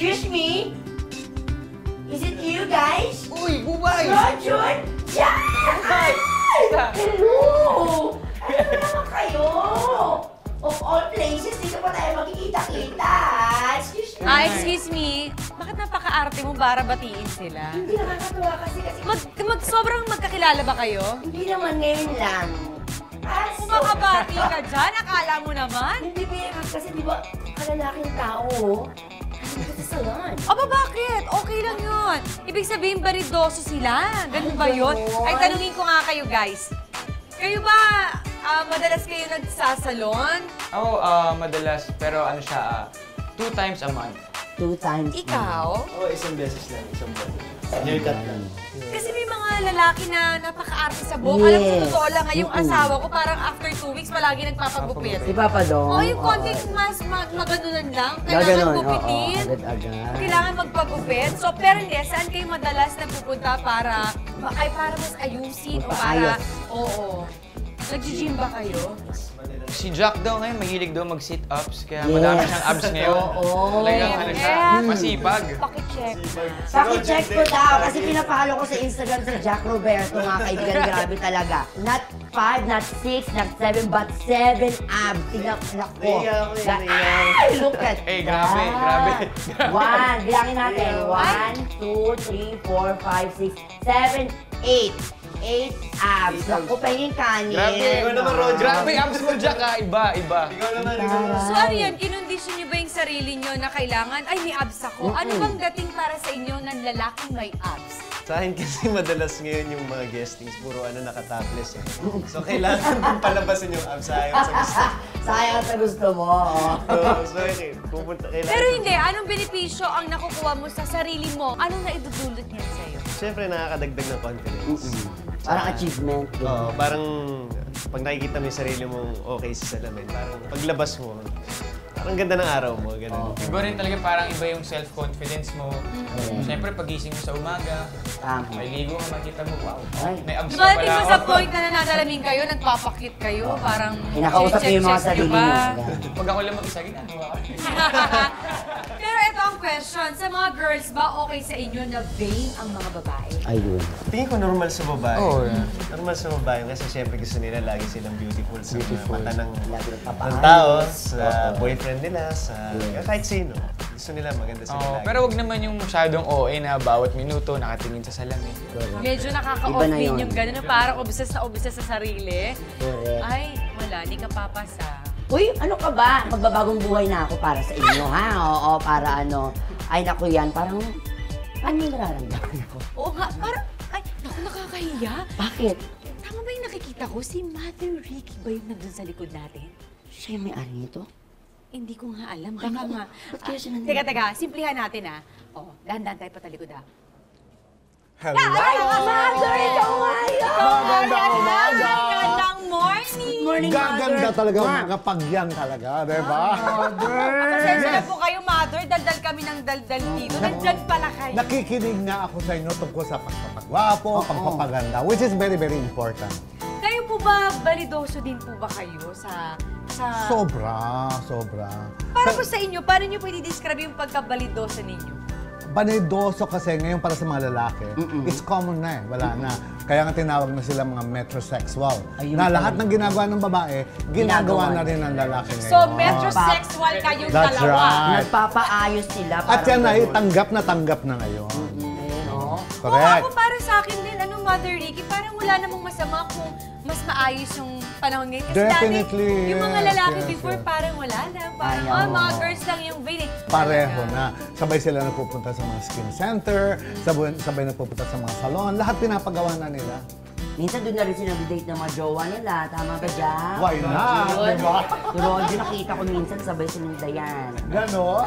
Excuse me? Is it you guys? Uy, bubay! Roger! Yan! Hello! Ano naman kayo? Of all places, dito pa tayo magkikita-kita. Excuse me. Excuse me. Bakit napaka-arte mo para batiin sila? Hindi nakakatuwa kasi Sobrang magkakilala ba kayo? hindi naman ngayon lang. Kung makabati ka dyan, akala mo naman. Hindi ba kasi di ba kalalaking tao, hindi ka sa salon. Aba, bakit? Okay lang yun. Ibig sabihin, baridoso sila. Ganun ba yun? Ay, tanungin ko nga kayo, guys. Kayo ba, madalas kayo nagsasalon? Ako, madalas, pero ano siya, 2 times a month. 2 times. Ikaw? Oo, isang beses lang, isang beses. Haircut lang. Kasi may mga lalaki na napaka-arte sa buhok. Alam mo, totoo lang nga, yung asawa ko parang after 2 weeks palagi nagpapagupit. Si Papa Dong. Oh, yung konting mas maganunan lang. Kailangan gupitin. Agad-agad. Kailangan magpagupit. So, pero hindi, saan kayo madalas nagpupunta para mas ayusin o para... Oo. Nag-gym ba kayo? Si Jack daw ngayon, mahilig daw mag-sit-ups, kaya madami siyang abs ngayon. Talagang ano siya, masipag. Paki-check. Paki-check ko daw kasi pinapalo ko sa Instagram si Jack Roberto, mga kaibigan. Grabe talaga. Not 5, not 6, not 7, but 7 abs. Tingnan ko. Ay, look at that. Eh, grabe. 1, bilangin natin. 1, 2, 3, 4, 5, 6, 7, 8. 8 abs. Naku, pahingin kanin. Grabe. Ikaw naman, Roger. Grabe abs mo, Jack, ha? Iba. Ikaw naman, ikaw naman. So, ano yan? Kinondisyon niyo ba yung sarili niyo na kailangan, ay, may abs ako? Ano bang dating para sa inyo ng lalaking may abs? Sa akin kasi madalas ngayon yung mga guestings, puro naka-topless eh. So kailangan kong palabasin yung abs ayaw sa gusto. Sayang sa gusto mo. So pupunta kailangan. Pero hindi, anong benepisyo ang nakukuha mo sa sarili mo? Anong naidudulot niyan sa'yo? Siyempre nakakadagdag ng confidence. Parang achievement. Oo, parang pag nakikita mo yung sarili mong okay sa salamin, parang paglabas mo, parang ganda ng araw mo, gano'n. Iba rin talaga, parang iba yung self-confidence mo. Siyempre, pagising mo sa umaga, may ligo ka, makita mo, wow, may abs ka Dumating pala mo ako. sa point na nananalamin kayo, nagpapakit kayo, parang Kinakausap niyo yung mga check-check sarili niyo niyo. ba? Pag ako lang mag-isa, ginagawa ko. Pero ito ang question, sa mga girls ba okay sa inyo na vain ang mga babae? Ayun. Tingin ko normal sa babae. Oo, yeah. Normal sa babae kasi siyempre gusto nila lagi silang beautiful sa mga mata ng Lagi nagpapaayos. tao, sa boyfriend nila, sa kahit sino. Gusto nila maganda sila Oo, lagi. pero wag naman yung masyadong OA na bawat minuto nakatingin sa salamin. Medyo nakaka-off Iba na din yun. yung gano'n, na parang obsessed sa sarili. Correct. Ay, wala, hindi ka papasa. Uy, ano ka ba? Magbabagong buhay na ako para sa inyo, ha? Oo, para ano. Ay, naku yan. Parang, ano yung nararamdaman ako? Oo nga, parang, ay, naku, nakakahiya. Bakit? Tama ba yung nakikita ko? Si Mother Ricky ba yung nandun sa likod natin? Siya yung may-ari nito? Hindi ko nga alam. Baka nga. Ba't kaya siya nandun? Teka, simplihan natin Oh, dahan-dahan tayo patalikod Hello! Ay, Mother! Ikaw nga yun! Magandang umaga! Magandang morning! Morning, Gaganda Mother! talaga, mga pagyan talaga, di ba? Pasensya na po kayo, Mother. Daldal kami ng daldal dito. Nandyan pala kayo. Nakikinig nga ako sa inyo tungkol sa pagpapagwapo, pagpapaganda, which is very, very important. Kayo po ba, balidoso din po ba kayo sa... Sobra. Para po sa inyo, paano nyo po i-describe yung pagkabalidoso ninyo? Banidoso kasi ngayon para sa mga lalaki, it's common na wala na. Kaya nga tinawag na sila mga metrosexual. Ayun Na pala. lahat ng ginagawa ng babae, ginagawa na rin ng lalaki ngayon. So, metrosexual kayong That's dalawa. right. Nagpapaayos sila. At yan ay parang tanggap na ngayon. Ayun, oh. Oo, Correct. ako para sa akin din, Mother Ricky, parang wala namang masama kung mas maayos yung panahon ngayon. Kasi Definitely, dati, yung mga yes, lalaki yes, before, yes. parang wala na. Parang, Ayaw. mga girls lang yung vain. Pareho na. Sabay sila nagpupunta sa mga skin center, sabay nagpupunta sa mga salon, lahat pinapagawa na nila. Minsan doon na rin sila date ng mga jowa nila. Tama ba, Jack? Why not? Diba? Pero nakita ko minsan sabay silang dayan. Ganon?